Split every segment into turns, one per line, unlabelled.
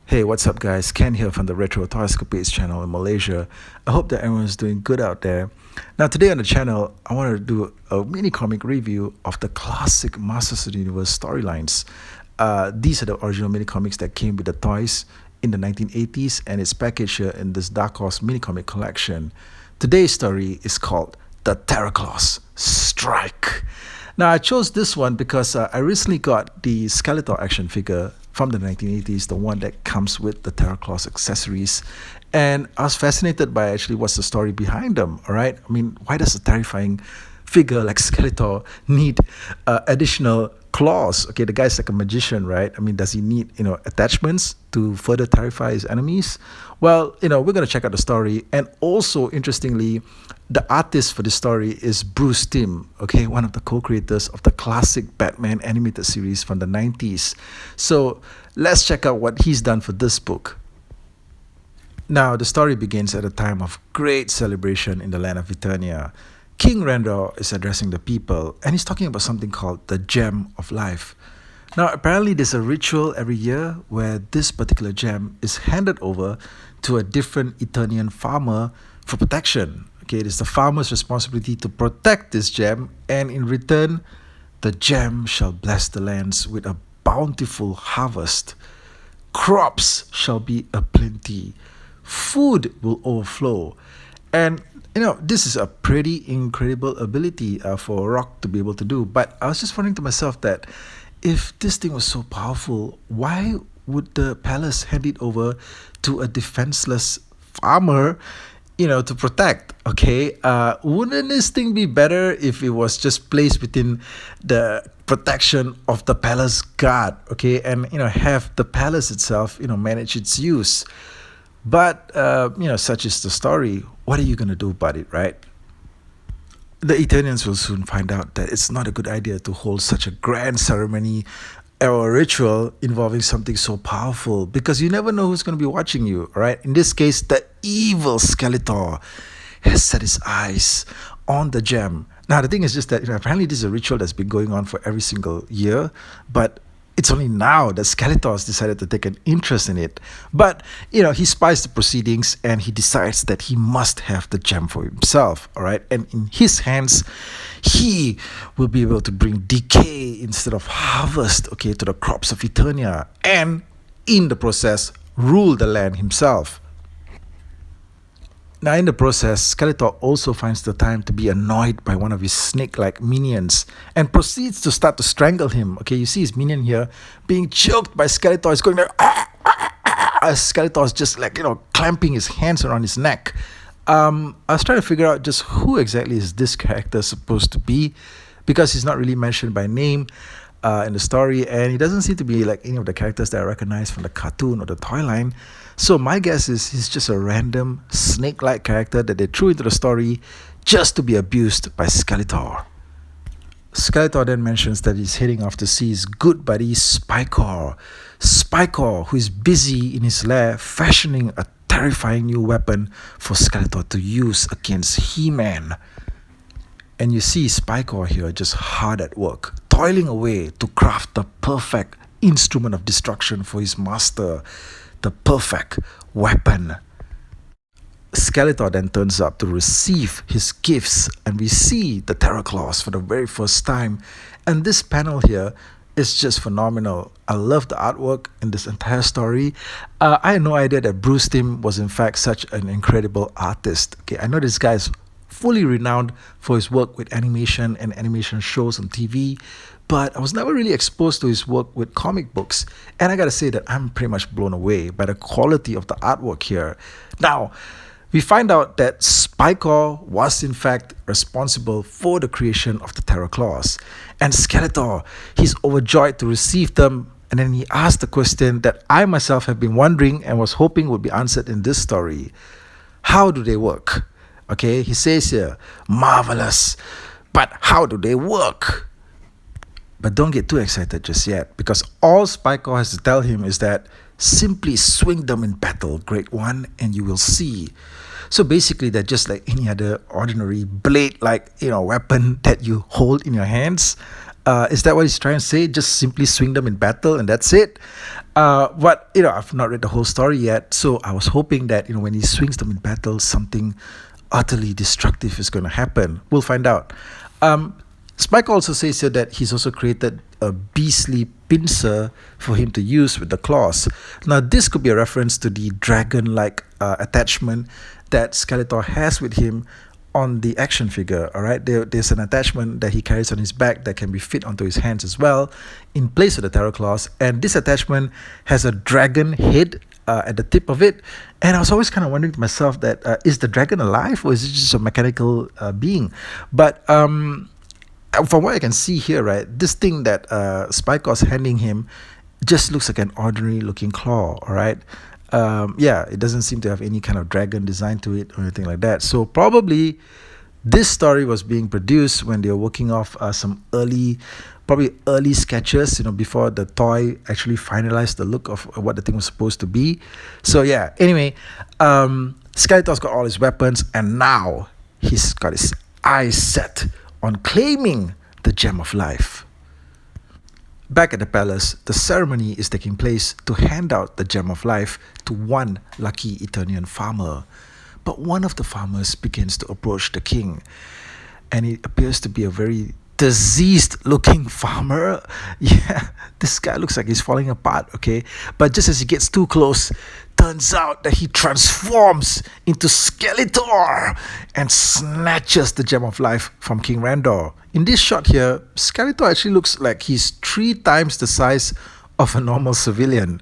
Hey, what's up, guys? Ken here from the Retro Toyscapades channel in Malaysia. I hope that everyone's doing good out there. Now, today on the channel, I want to do a mini comic review of the classic Masters of the Universe storylines. These are the original mini comics that came with the toys in the 1980s, and it's packaged here in this Dark Horse mini comic collection. Today's story is called The Terror Claws Strike. Now, I chose this one because I recently got the Skeletor action figure from the 1980s, the one that comes with the Terror Claws accessories. And I was fascinated by actually what's the story behind them, all right? I mean, why does a terrifying figure like Skeletor need additional claws? Okay, the guy's like a magician, right? I mean, does he need, attachments to further terrify his enemies? Well, we're going to check out the story. And also, interestingly, the artist for the story is Bruce Timm, okay, one of the co-creators of the classic Batman animated series from the 90s. So let's check out what he's done for this book. Now, the story begins at a time of great celebration in the land of Eternia. King Randor is addressing the people, and he's talking about something called the Gem of Life. Now, apparently there's a ritual every year where this particular gem is handed over to a different Eternian farmer for protection. Okay, it is the farmer's responsibility to protect this gem, and in return, the gem shall bless the lands with a bountiful harvest. Crops shall be aplenty. Food will overflow. And this is a pretty incredible ability for a rock to be able to do. But I was just wondering to myself that if this thing was so powerful, why would the palace hand it over to a defenseless farmer, to protect? Okay, wouldn't this thing be better if it was just placed within the protection of the palace guard? Okay, and have the palace itself, manage its use. But such is the story. What are you gonna do about it, right? The Eternians will soon find out that it's not a good idea to hold such a grand ceremony or a ritual involving something so powerful, because you never know who's going to be watching you, right? In this case, the evil Skeletor has set his eyes on the gem. Now, the thing is just that apparently this is a ritual that's been going on for every single year, but it's only now that Skeletor has decided to take an interest in it. But, he spies the proceedings and he decides that he must have the gem for himself, all right? And in his hands, he will be able to bring decay instead of harvest, okay, to the crops of Eternia. And in the process, rule the land himself. Now, in the process, Skeletor also finds the time to be annoyed by one of his snake-like minions and proceeds to start to strangle him. Okay, you see his minion here being choked by Skeletor. He's going there. Skeletor is just clamping his hands around his neck. I was trying to figure out just who exactly is this character supposed to be, because he's not really mentioned by name in the story, and he doesn't seem to be like any of the characters that I recognize from the cartoon or the toy line. So my guess is he's just a random snake-like character that they threw into the story just to be abused by Skeletor. Skeletor then mentions that he's heading off to see his good buddy Spikor. Spikor, who is busy in his lair fashioning a terrifying new weapon for Skeletor to use against He-Man. And you see Spikor here just hard at work, toiling away to craft the perfect instrument of destruction for his master, the perfect weapon. Skeletor then turns up to receive his gifts, and we see the Terror Claws for the very first time. And this panel here is just phenomenal. I love the artwork in this entire story. I had no idea that Bruce Timm was in fact such an incredible artist. Okay, I know this guy is fully renowned for his work with animation and animation shows on TV, but I was never really exposed to his work with comic books. And I gotta say that I'm pretty much blown away by the quality of the artwork here. Now, we find out that Spikor was in fact responsible for the creation of the Terror Claws. And Skeletor, he's overjoyed to receive them. And then he asked the question that I myself have been wondering and was hoping would be answered in this story. How do they work? Okay, he says here, marvelous, but how do they work? But don't get too excited just yet, because all Spikor has to tell him is that simply swing them in battle, Great One, and you will see. So basically, they're just like any other ordinary blade-like, weapon that you hold in your hands. Is that what he's trying to say? Just simply swing them in battle and that's it? But, I've not read the whole story yet. So I was hoping that, when he swings them in battle, something utterly destructive is going to happen. We'll find out. Spike also says here that he's also created a beastly pincer for him to use with the claws. Now, this could be a reference to the dragon-like attachment that Skeletor has with him on the action figure. All right, there's an attachment that he carries on his back that can be fit onto his hands as well, in place of the terror claws. And this attachment has a dragon head at the tip of it. And I was always kind of wondering to myself that is the dragon alive or is it just a mechanical being? But from what I can see here, right, this thing that Spike was handing him just looks like an ordinary looking claw, all right? It doesn't seem to have any kind of dragon design to it or anything like that. So probably this story was being produced when they were working off some early sketches, before the toy actually finalized the look of what the thing was supposed to be. So yeah, anyway, Skeletor's got all his weapons and now he's got his eyes set on claiming the Gem of Life. Back at the palace, the ceremony is taking place to hand out the Gem of Life to one lucky Eternian farmer. But one of the farmers begins to approach the king, and it appears to be a very diseased-looking farmer. Yeah, this guy looks like he's falling apart, okay? But just as he gets too close, turns out that he transforms into Skeletor and snatches the Gem of Life from King Randor. In this shot here, Skeletor actually looks like he's 3 times the size of a normal civilian.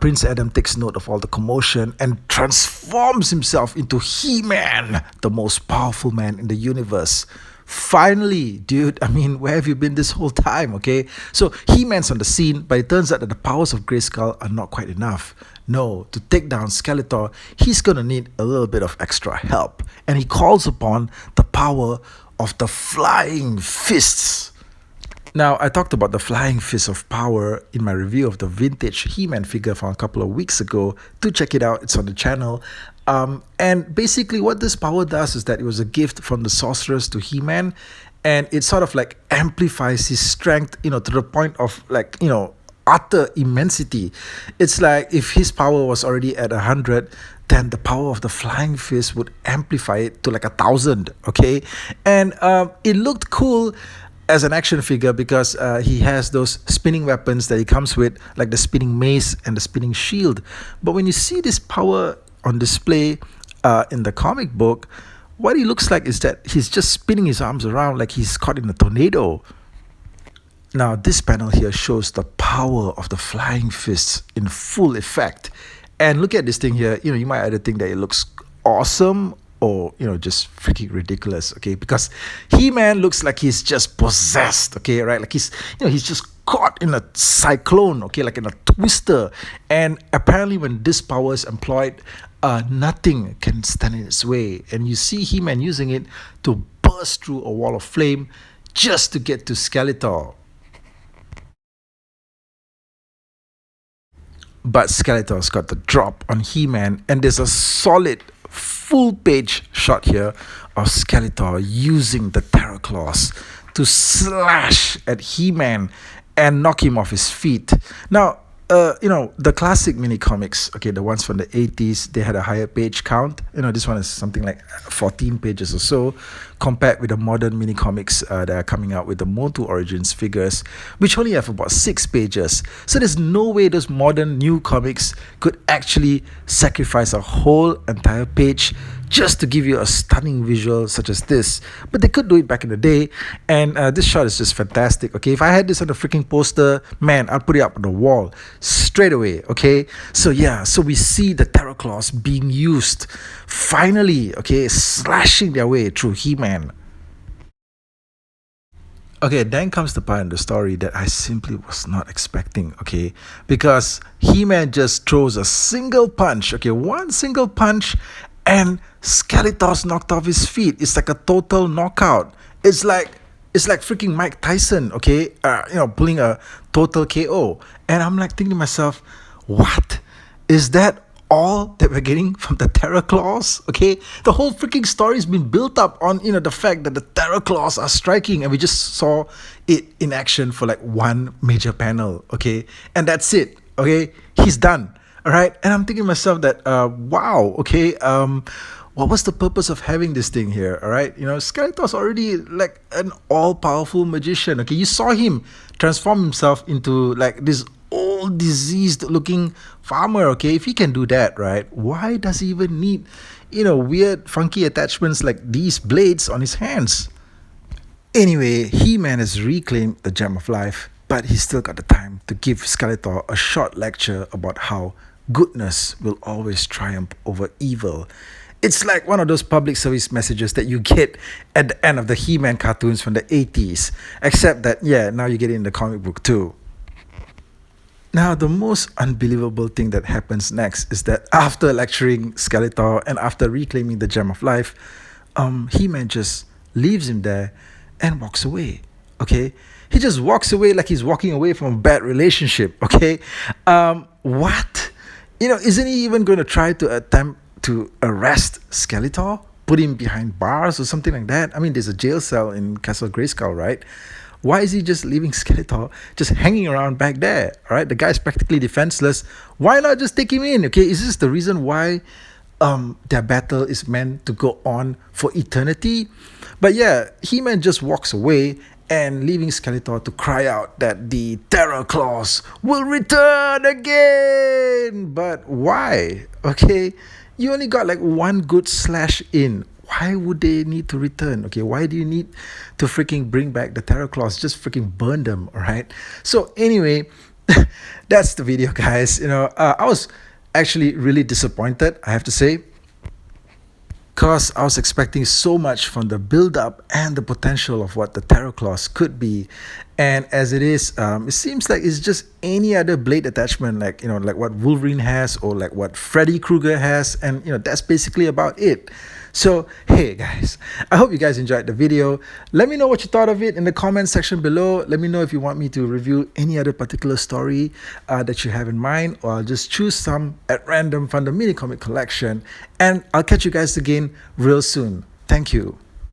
Prince Adam takes note of all the commotion and transforms himself into He-Man, the most powerful man in the universe. Finally, dude, where have you been this whole time, okay? So He-Man's on the scene, but it turns out that the powers of Grayskull are not quite enough. No, to take down Skeletor, he's gonna need a little bit of extra help. And he calls upon the power of the Flying Fists. Now, I talked about the Flying Fist of Power in my review of the vintage He-Man figure from a couple of weeks ago. Do check it out, it's on the channel. And basically what this power does is that it was a gift from the sorceress to He-Man, and it sort of like amplifies his strength, to the point of utter immensity. It's like if his power was already at 100, then the power of the Flying Fist would amplify it to like 1,000, okay? And it looked cool as an action figure because he has those spinning weapons that he comes with, like the spinning mace and the spinning shield. But when you see this power on display in the comic book, what he looks like is that he's just spinning his arms around like he's caught in a tornado. Now, this panel here shows the power of the Flying Fists in full effect. And look at this thing here. You might either think that it looks awesome or, just freaking ridiculous, okay? Because He-Man looks like he's just possessed, okay, right? Like he's just caught in a cyclone, okay, like in a twister. And apparently when this power is employed, nothing can stand in its way. And you see He-Man using it to burst through a wall of flame just to get to Skeletor. But Skeletor's got the drop on He-Man, and there's a solid full-page shot here of Skeletor using the Terror Claws to slash at He-Man and knock him off his feet. Now, the classic mini comics, okay, the ones from the 80s, they had a higher page count. This one is something like 14 pages or so, compared with the modern mini comics that are coming out with the MOTU Origins figures, which only have about 6 pages. So there's no way those modern new comics could actually sacrifice a whole entire page just to give you a stunning visual such as this. But they could do it back in the day, and this shot is just fantastic, okay? If I had this on a freaking poster, man, I'd put it up on the wall straight away, okay? So yeah, so we see the Terror Claws being used, finally, okay, slashing their way through He-Man. Okay, then comes the part in the story that I simply was not expecting, okay? Because He-Man just throws a single punch, okay? One single punch, and Skeletor's knocked off his feet. It's like a total knockout. It's like freaking Mike Tyson, okay? Pulling a total KO. And I'm like thinking to myself, what? Is that all that we're getting from the Terror Claws. Okay, the whole freaking story's been built up on the fact that the Terror Claws are striking, and we just saw it in action for like one major panel. Okay, and that's it. Okay, he's done. All right, and I'm thinking to myself that wow. Okay, what was the purpose of having this thing here? All right, Skeletor's already like an all-powerful magician. Okay, you saw him transform himself into like this old diseased looking farmer. Okay, if he can do that, right, why does he even need weird funky attachments like these blades on his hands? Anyway, He-Man has reclaimed the Gem of Life, but he's still got the time to give Skeletor a short lecture about how goodness will always triumph over evil. It's like one of those public service messages that you get at the end of the He-Man cartoons from the 80s, except that, yeah, now you get it in the comic book too. Now, the most unbelievable thing that happens next is that after lecturing Skeletor and after reclaiming the Gem of Life, He-Man just leaves him there and walks away. Okay, he just walks away like he's walking away from a bad relationship. Okay, what? Isn't he even going to try to attempt to arrest Skeletor, put him behind bars or something like that? I mean, there's a jail cell in Castle Grayskull, right? Why is he just leaving Skeletor just hanging around back there? All right, the guy's practically defenseless. Why not just take him in? Okay, is this the reason why their battle is meant to go on for eternity? But yeah, He-Man just walks away and leaving Skeletor to cry out that the Terror Claws will return again. But why? Okay, you only got like one good slash in. Why would they need to return? Okay, why do you need to freaking bring back the Terror Claws? Just freaking burn them, all right? So anyway, that's the video, guys. I was actually really disappointed, I have to say, because I was expecting so much from the build-up and the potential of what the Terror Claws could be. And as it is, it seems like it's just any other blade attachment, like like what Wolverine has or like what Freddy Krueger has, and that's basically about it. So hey guys, I hope you guys enjoyed the video. Let me know what you thought of it in the comment section below. Let me know if you want me to review any other particular story that you have in mind, or I'll just choose some at random from the mini comic collection, and I'll catch you guys again real soon. Thank you.